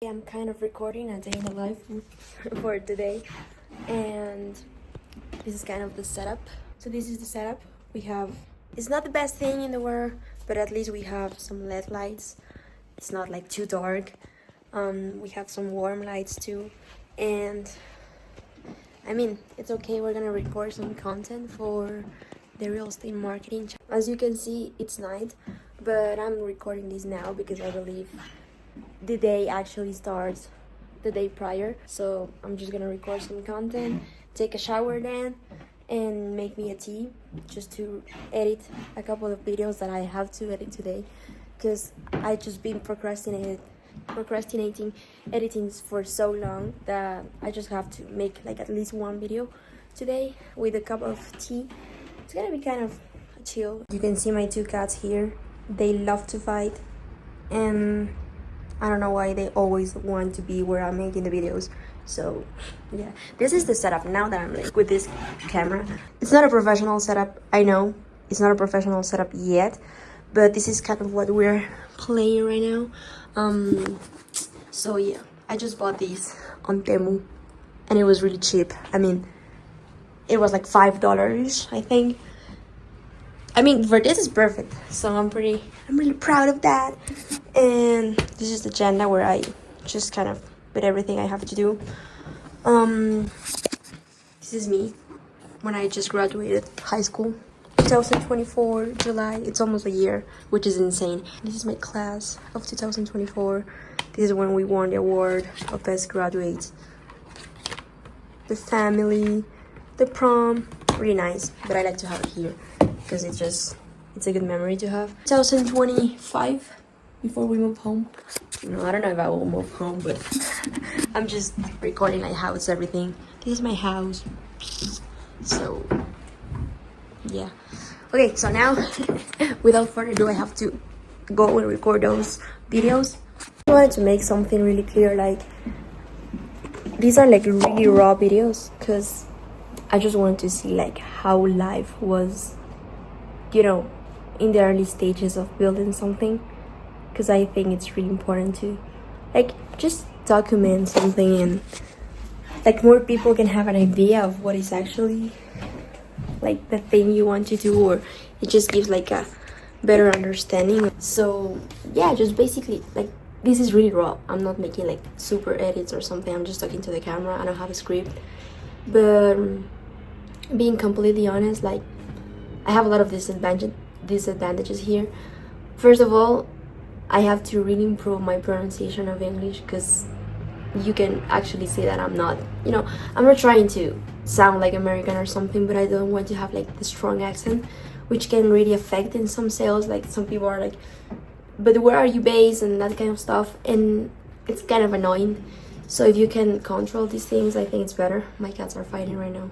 I'm kind of recording a day in the life for today, and this is kind of the setup. So this is the setup we have. It's not the best thing in the world, but at least we have some LED lights. It's not like too dark. We have some warm lights too, and I mean it's okay. We're gonna record some content for the real estate marketing. As you can see, it's night, but I'm recording this now because I believe the day actually starts the day prior. So I'm just gonna record some content, take a shower then, and make me a tea just to edit a couple of videos that I have to edit today, because I just been procrastinating editing for so long that I just have to make like at least one video today with a cup of tea. It's gonna be kind of chill. You can see my two cats here. They love to fight, and I don't know why they always want to be where I'm making the videos. So yeah, this is the setup now that I'm like with this camera. It's not a professional setup, I know. It's not a professional setup yet, but this is kind of what we're playing right now. So yeah, I just bought these on Temu and it was really cheap. I mean, it was like $5, I think. I mean, for this is perfect, so I'm really proud of that. And this is the agenda where I just kind of put everything I have to do. This is me when I just graduated high school, 2024 July. It's almost a year, which is insane. This is my class of 2024. This is when we won the award of best graduates. The family, the prom, really nice, but I like to have it here because it's a good memory to have. 2025, before we move home. No, I don't know if I will move home, but I'm just recording like how it's everything. This is my house. So yeah. Okay, so now without further ado, I have to go and record those videos. I wanted to make something really clear, like these are like really raw videos, because I just wanted to see like how life was, you know, in the early stages of building something, because I think it's really important to like just document something, and like more people can have an idea of what is actually like the thing you want to do, or it just gives like a better understanding. So yeah, just basically like this is really raw. I'm not making like super edits or something. I'm just talking to the camera. I don't have a script, but being completely honest, like I have a lot of disadvantages here. First of all, I have to really improve my pronunciation of English, because you can actually see that I'm not trying to sound like American or something, but I don't want to have like the strong accent, which can really affect in some sales. Like some people are like, but where are you based, and that kind of stuff, and it's kind of annoying. So if you can control these things, I think it's better. My cats are fighting right now.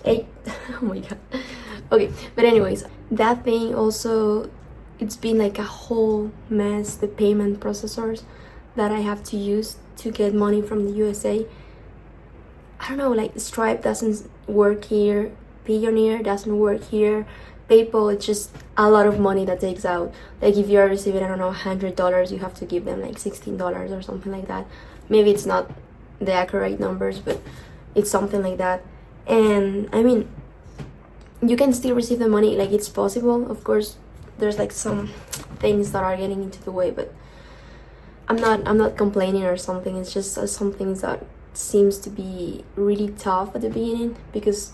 Hey. Oh my god. Okay, but anyways, that thing also, it's been like a whole mess. The payment processors that I have to use to get money from the USA, I don't know, like Stripe doesn't work here, Payoneer doesn't work here, PayPal, it's just a lot of money that takes out. Like if you're receiving, I don't know, $100, you have to give them like $16 or something like that. Maybe it's not the accurate numbers, but it's something like that. And I mean, you can still receive the money, like it's possible. Of course, there's like some things that are getting into the way, but I'm not complaining or something. It's just some things that seems to be really tough at the beginning, because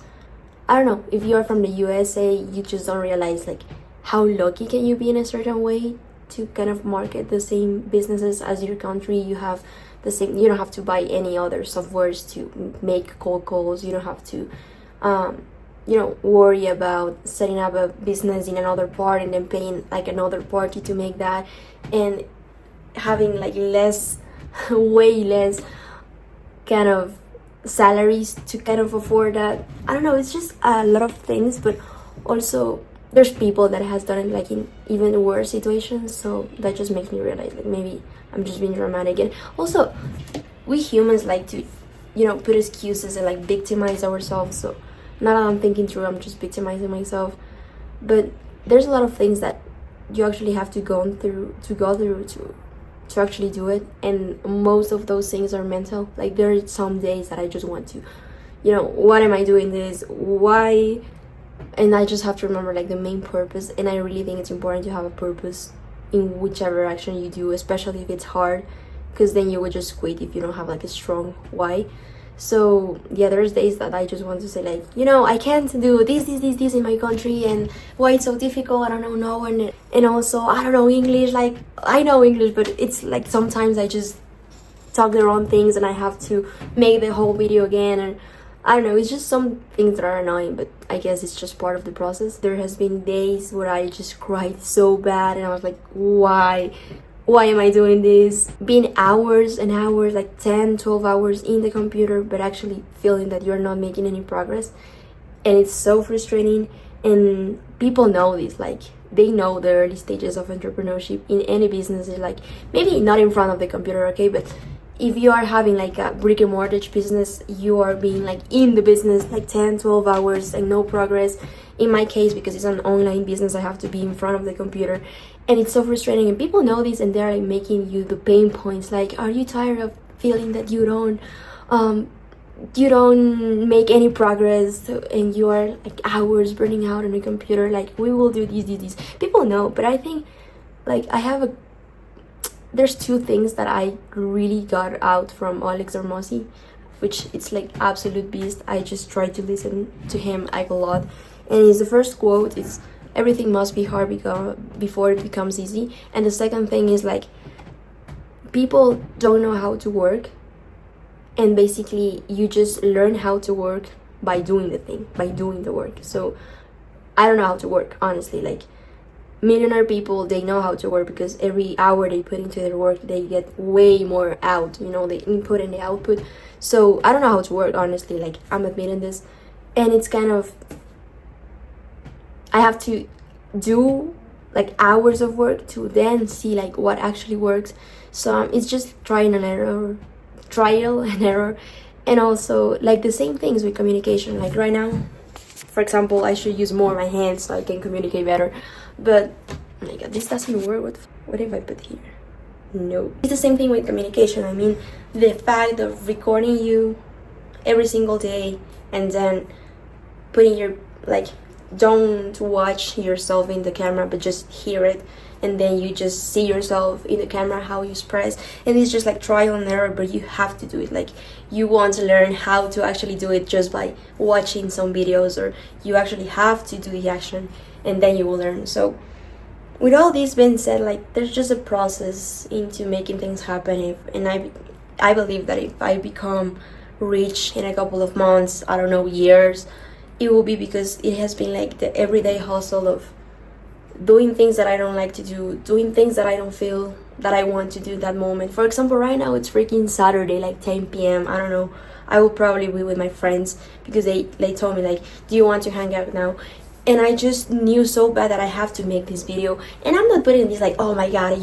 I don't know, if you're from the USA, you just don't realize like how lucky can you be in a certain way to kind of market the same businesses as your country. You have the same, you don't have to buy any other softwares to make cold calls. You don't have to worry about setting up a business in another part and then paying like another party to make that, and having like way less kind of salaries to kind of afford that. I don't know, it's just a lot of things, but also there's people that has done it like in even worse situations. So that just makes me realize like maybe I'm just being dramatic. And also we humans like to put excuses and like victimize ourselves. So now that I'm thinking through, I'm just victimizing myself, but there's a lot of things that you actually have to go through to to actually do it, and most of those things are mental. Like there are some days that I just want to, what am I doing this, why? And I just have to remember like the main purpose. And I really think it's important to have a purpose in whichever action you do, especially if it's hard, because then you would just quit if you don't have like a strong why. So yeah, there's days that I just want to say like, I can't do this in my country, and why it's so difficult, I don't know. And also I don't know English. Like I know English, but it's like sometimes I just talk the wrong things and I have to make the whole video again, and I don't know, it's just some things that are annoying, but I guess it's just part of the process. There has been days where I just cried so bad and I was like, why am I doing this? Being hours and hours, like 10, 12 hours in the computer, but actually feeling that you're not making any progress. And it's so frustrating. And people know this, like they know the early stages of entrepreneurship in any business. Is like, maybe not in front of the computer, okay, but if you are having like a brick and mortgage business, you are being like in the business like 10, 12 hours and no progress. In my case, because it's an online business, I have to be in front of the computer, and it's so frustrating. And people know this, and they're like making you the pain points. Like, are you tired of feeling that you don't make any progress, and you are like hours burning out on the computer? Like, we will do these. People know, but I think like there's two things that I really got out from Alex Hormozi, which it's like absolute beast. I just try to listen to him a lot. And his first quote is, everything must be hard before it becomes easy. And the second thing is like, people don't know how to work, and basically you just learn how to work by doing the work. So I don't know how to work, honestly. Like, millionaire people, they know how to work because every hour they put into their work, they get way more out, the input and the output. So I don't know how to work, honestly. Like, I'm admitting this, and it's kind of, I have to do like hours of work to then see like what actually works. So it's just trial and error. And also like the same things with communication. Like right now, for example, I should use more my hands so I can communicate better, but oh my god, this doesn't work. What if I put here? No, it's the same thing with communication. I mean, the fact of recording you every single day and then putting your, like, don't watch yourself in the camera but just hear it, and then you just see yourself in the camera, how you express, and it's just like trial and error, but you have to do it. Like, you want to learn how to actually do it just by watching some videos, or you actually have to do the action and then you will learn. So with all this being said, like, there's just a process into making things happen. I believe that if I become rich in a couple of months, I don't know, years, it will be because it has been like the everyday hustle of doing things that I don't like to do, doing things that I don't feel that I want to do that moment. For example, right now it's freaking Saturday, like 10 p.m. I don't know, I will probably be with my friends because they told me like, do you want to hang out now? And I just knew so bad that I have to make this video. And I'm not putting this like, oh my god,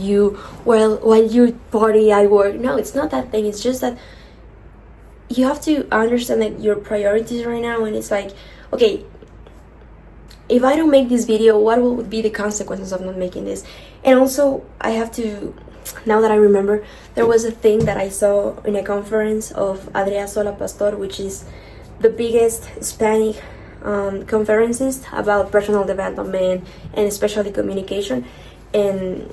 while you party I work. No, it's not that thing. It's just that you have to understand like your priorities right now, and it's like, okay, if I don't make this video, what will be the consequences of not making this? And also, I have to, now that I remember, there was a thing that I saw in a conference of Adrià Sola Pastor, which is the biggest Hispanic conferences about personal development and especially communication. And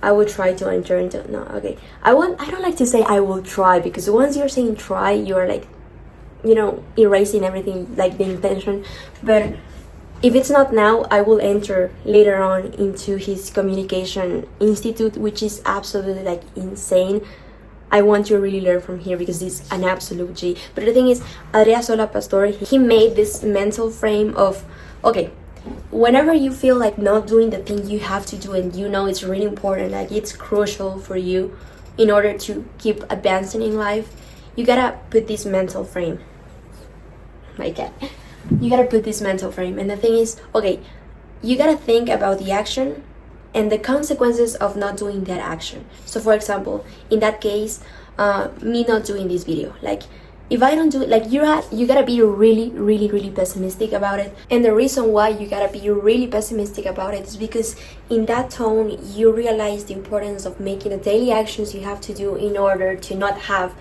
I will try to enter into, no, okay, I don't like to say I will try, because once you're saying try, you're like, erasing everything, like the intention. But if it's not now, I will enter later on into his communication institute, which is absolutely like insane. I want to really learn from here because he's an absolute G. But the thing is, Adrià Sola Pastor, he made this mental frame of, okay, whenever you feel like not doing the thing you have to do, and it's really important, like it's crucial for you in order to keep advancing in life, you gotta put this mental frame. Like that. You gotta put this mental frame. And the thing is, okay, you gotta think about the action and the consequences of not doing that action. So for example, in that case, me not doing this video, like, if I don't do it, like you gotta be really pessimistic about it. And the reason why you gotta be really pessimistic about it is because in that tone you realize the importance of making the daily actions you have to do in order to not have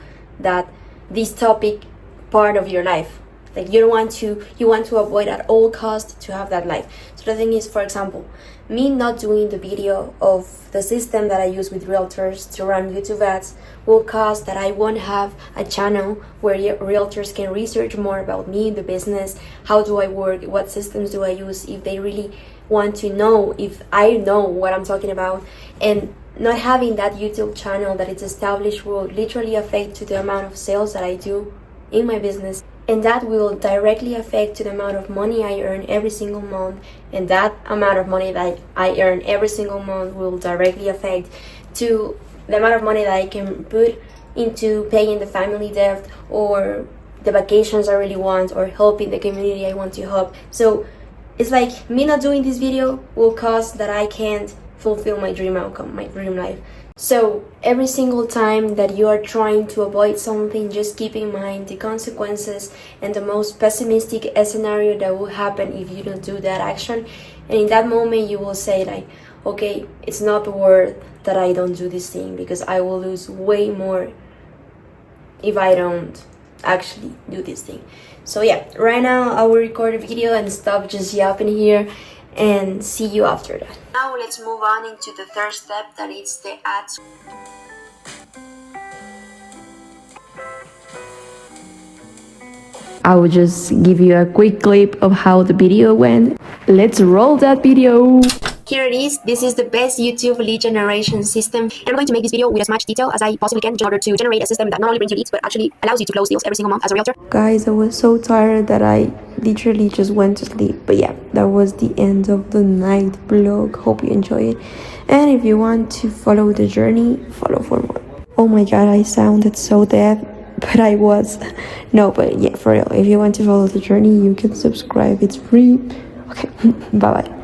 this topic part of your life. Like you want to avoid at all costs to have that life. So the thing is, for example, me not doing the video of the system that I use with realtors to run YouTube ads will cause that I won't have a channel where realtors can research more about me, the business, how do I work, what systems do I use, if they really want to know if I know what I'm talking about. And not having that YouTube channel that is established will literally affect to the amount of sales that I do in my business, and that will directly affect to the amount of money I earn every single month, and that amount of money that I earn every single month will directly affect to the amount of money that I can put into paying the family debt or the vacations I really want or helping the community I want to help. So it's like me not doing this video will cause that I can't fulfill my dream outcome, my dream life. So every single time that you are trying to avoid something, just keep in mind the consequences and the most pessimistic scenario that will happen if you don't do that action. And in that moment you will say like, okay, it's not worth that I don't do this thing because I will lose way more if I don't actually do this thing. So yeah, right now I will record a video and stop just yapping here and see you after that. Now let's move on into the third step, that is the ads. I will just give you a quick clip of how the video went. Let's roll that video. Here it is. This is the best YouTube lead generation system. And I'm going to make this video with as much detail as I possibly can in order to generate a system that not only brings you leads, but actually allows you to close deals every single month as a realtor. Guys, I was so tired that I literally just went to sleep. But yeah, that was the end of the night vlog. Hope you enjoy it. And if you want to follow the journey, follow for more. Oh my god, I sounded so dead. But I was. No, but yeah, for real. If you want to follow the journey, you can subscribe. It's free. Okay, bye-bye.